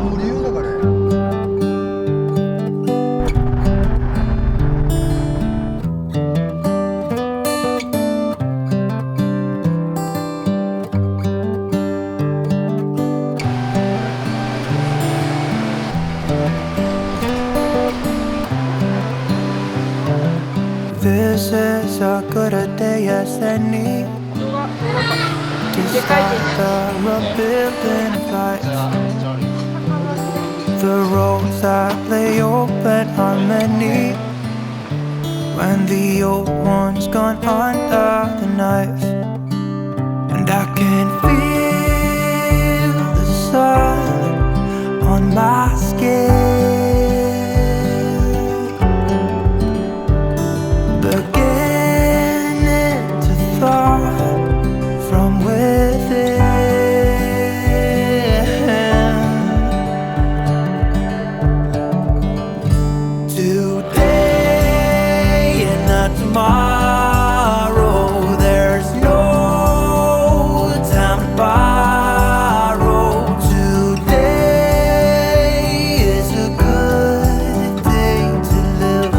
う理由だから。This is as good a day as any to start the rebuilding of life. The roads that lay open are many when the old one's gone under the knife. And I can feel the sun on my skin, from within. Today and not tomorrow, there's no time to borrow. Today is a good day to live.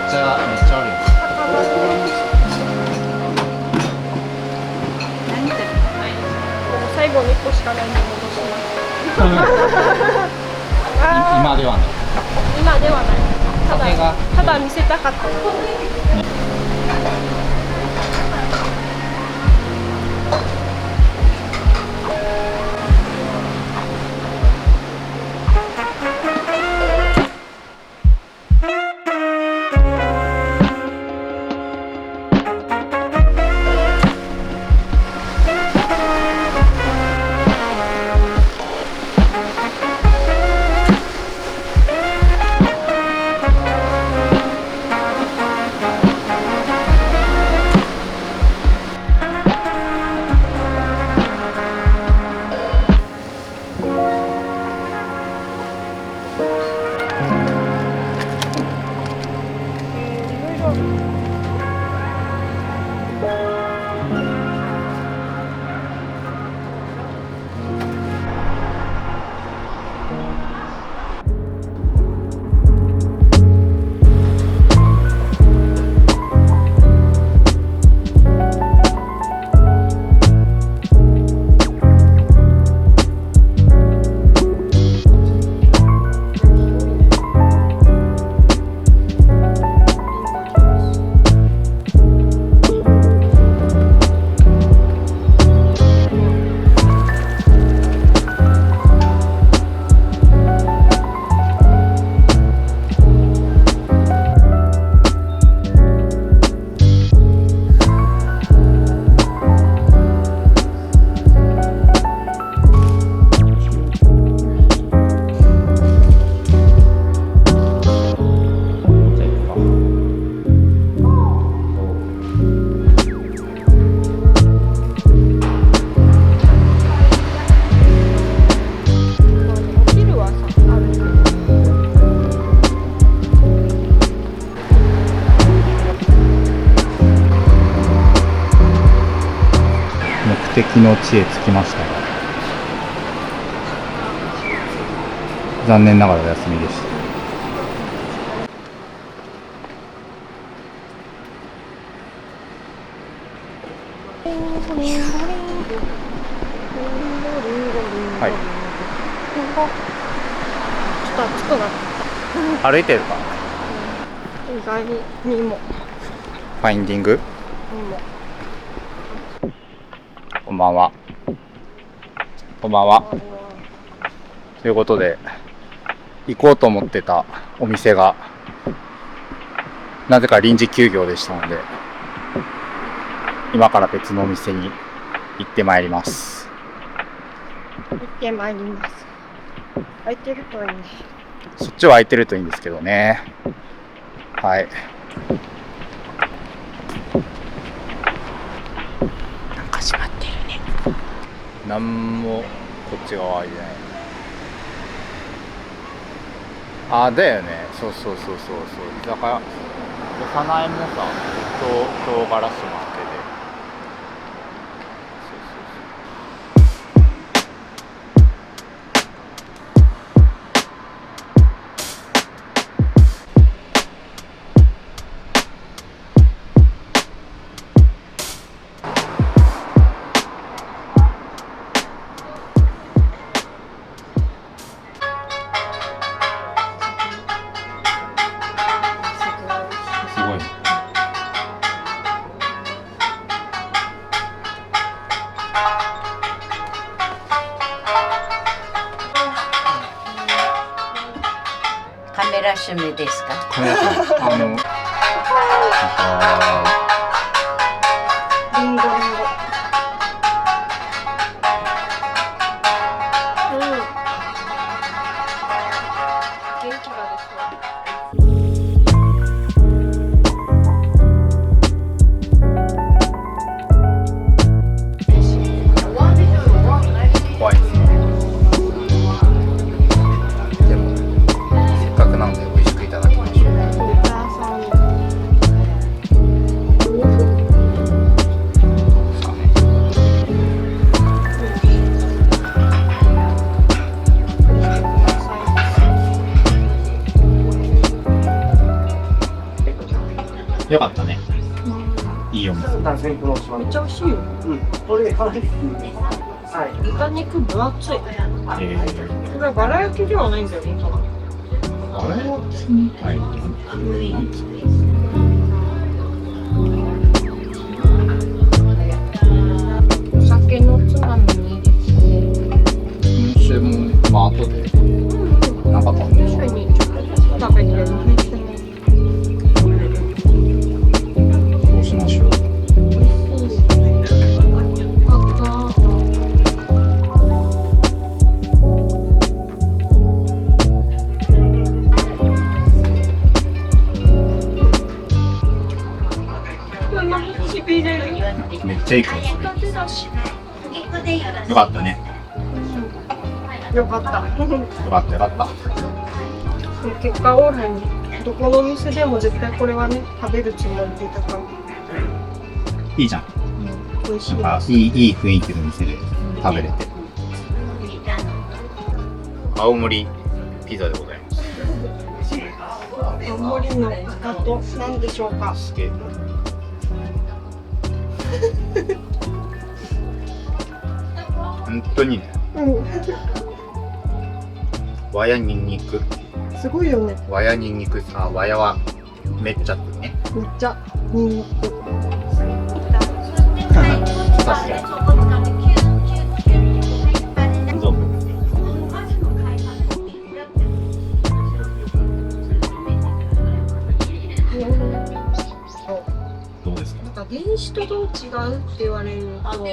ちゃあるよ。最後の1個しかないんで戻します。今ではない。今ではない。ただ見せたかった。目的の地へ着きましたが、残念ながらお休みでした。はい。ちょっと暑くなって歩いてるか。意外にも。ファインディング。こんばんは。こんばんは。ということで、行こうと思ってたお店がなぜか臨時休業でしたので、今から別のお店に行ってまいります。行ってまいります。空いてるといいね。そっちは空いてるといいんですけどね。はい。なんか閉まってるね。なんもこっち側空いてない。あ、だよね。そうそうそうそうそう。居酒屋。おさないもさ、唐辛子もあってで。すごい。カメラ趣味ですか？カメラさん、リンゴ。元気が出そう。怖いですね。でもせっかくなので美味しくいただきましょう。よかったね。いいお店。めっちゃ美味しいよ。豚肉分厚い。これバラ焼きではないんだよね。あれ？はい。お酒のつまみにいいですね。今週もまあ後でなかったんでしょ。一緒にちょっと食べてる。どうしましょう。めっちゃいい顔してる。よかったね。よかった。よかったよかった。結果オーラにどこのお店でも絶対これはね食べるつもりでいたから。いいじゃん。美味しい。なんかいい雰囲気の店で食べれて。青森ピザでございます。青森のあと何でしょうか。すげえ。本当にね。わやにんにく。すごいよね。わやにんにくさ、わやはめっちゃってね。めっちゃニンニク。さすが。どうも。どうですか。なんか電子とどう違うって言われると、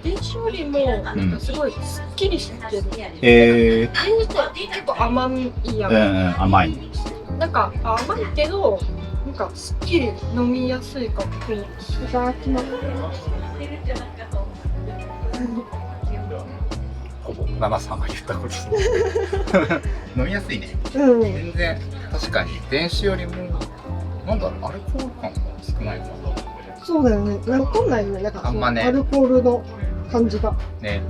電子よりもなんかすごいすっきりしてる。電子って結構甘みいいやん。甘いね。なんか甘いけど、なんかすっきり飲みやすいかも。いただきます。ほぼナナさんが言ったこと飲みやすいね。全然確かに電子よりもなんだろう、アルコール感が少ないかな。そうだよね。わかんないよね。なんかあんまねアルコールの感じが。ね。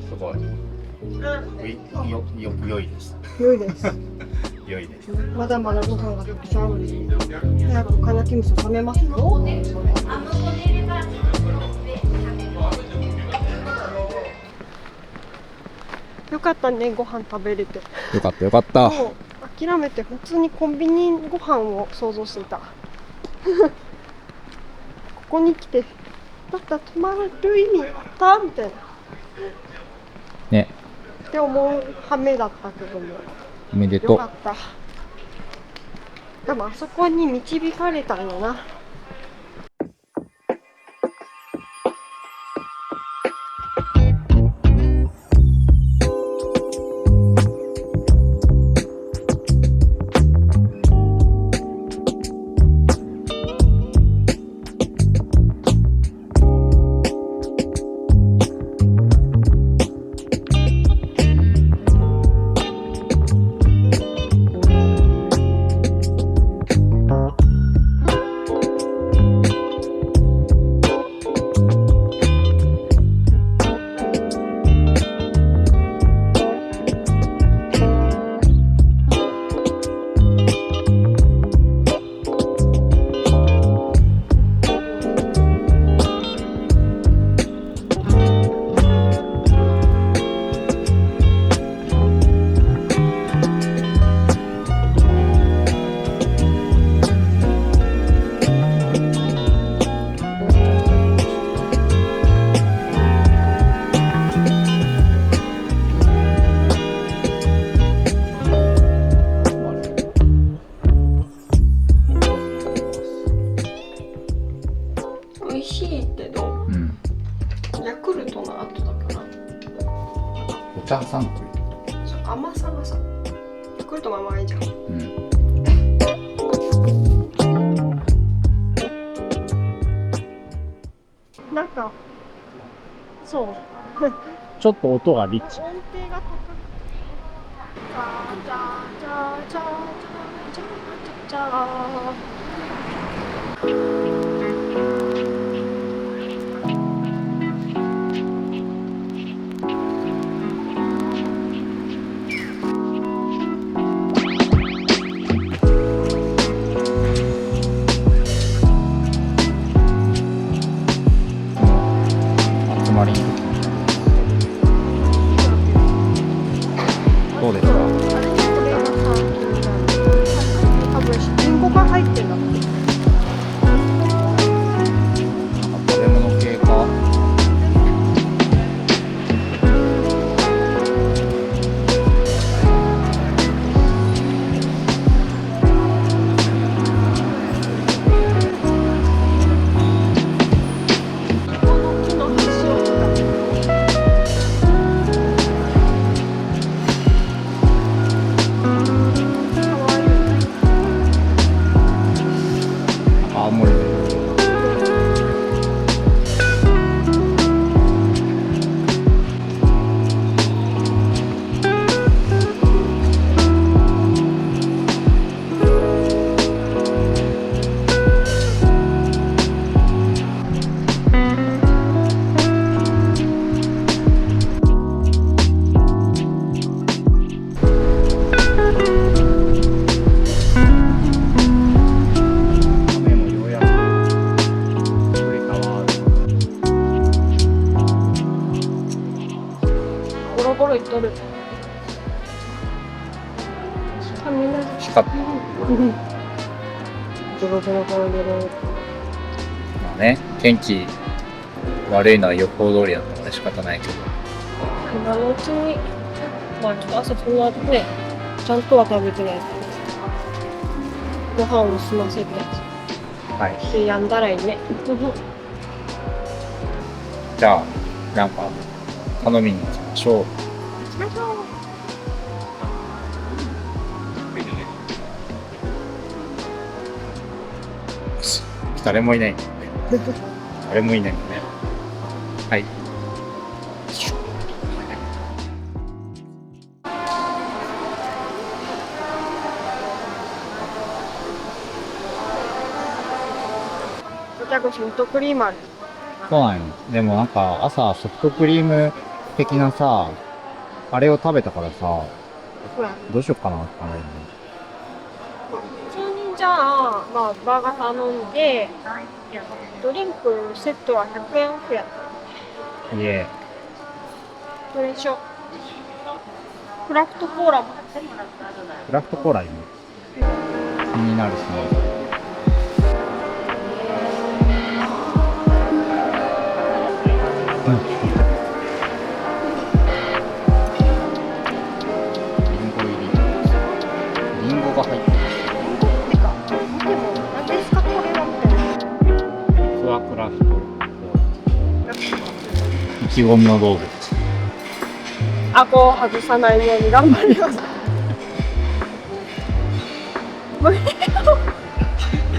すごい。良いです。良いです。良いです。まだまだご飯がたくさんあるので、早くかなき味噌冷めますよ。よかったね、ご飯食べれて。よかったよかった。もう諦めて普通にコンビニご飯を想像していた。ここに来て、だったら泊まる意味あったみたいな。ね。って思う羽目だったけども。おめでとう。よかった。でもあそこに導かれたんよな。美味しいけど、ヤクルトの後だからお茶3個甘さがさ、ヤクルトも甘いじゃん。なんかそうちょっと音がリッチ。音程が高くチャチャチャチャチャチャチャチャこれリンゴが入ってるんだって。食べ物系か。この木の端を使ってかわいい。青森で。雨もようやく取り替わる。ゴロゴロいっとる。雷。光っゴロゴロゴロゴロ。まあね、天気悪いのは予報通りだったので仕方ないけど。今のうちに、まあちょっと朝その後ね、ちゃんとは食べてない。ご飯を済ませるやはい。つ。で、やんだらいいね。じゃあ、なんか、頼みに行きましょう。誰もいない。誰もいないんだね。はい。お茶子ソフトクリームある。そうなんよ。でもなんか朝ソフトクリーム的なさ、あれを食べたからさ、ほら。どうしようかなって考える普通にじゃあ、まあバーガー頼んで、ドリンクセットは100円オフやった。の。いえ、どれにしよう。クラフトコーラも。クラフトコーラいいね。気になるしね。うん。リンゴ入り。リンゴが入ってる。てか、でも、何ですかこれはみたいな。クワクラフト。意気込みの道具。顎を外さないように頑張ります。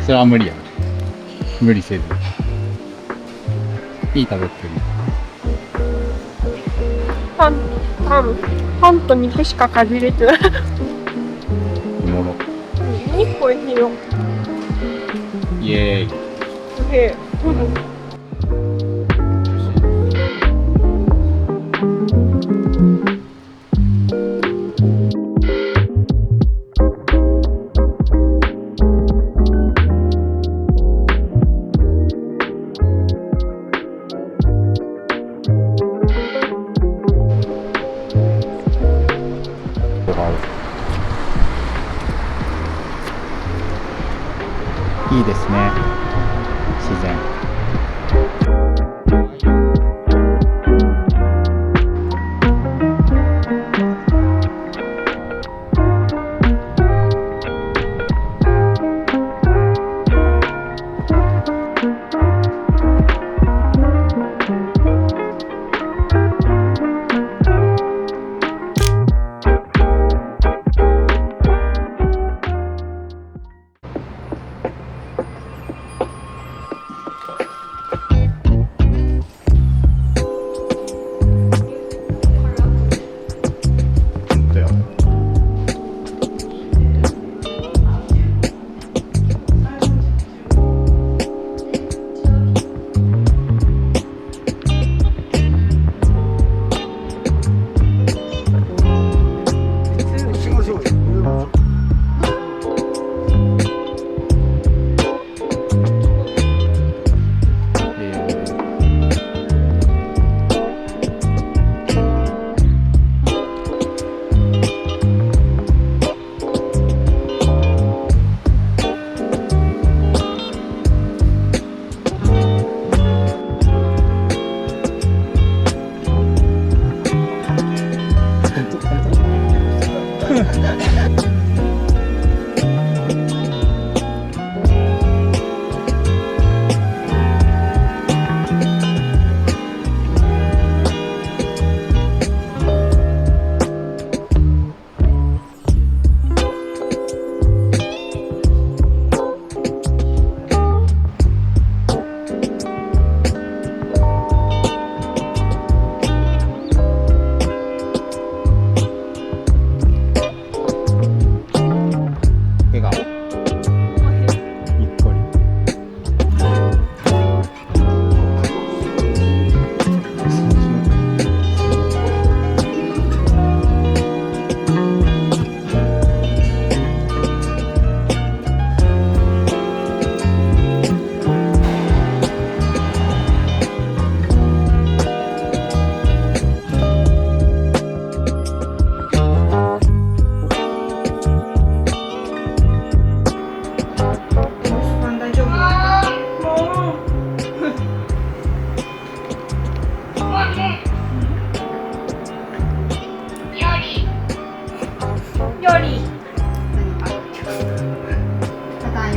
それは無理や。無理せず。いい食べっぷり。パンと肉しかかじれてない。おもろ。肉おいしいよ。イエーイ。で、いいですね。自然。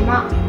島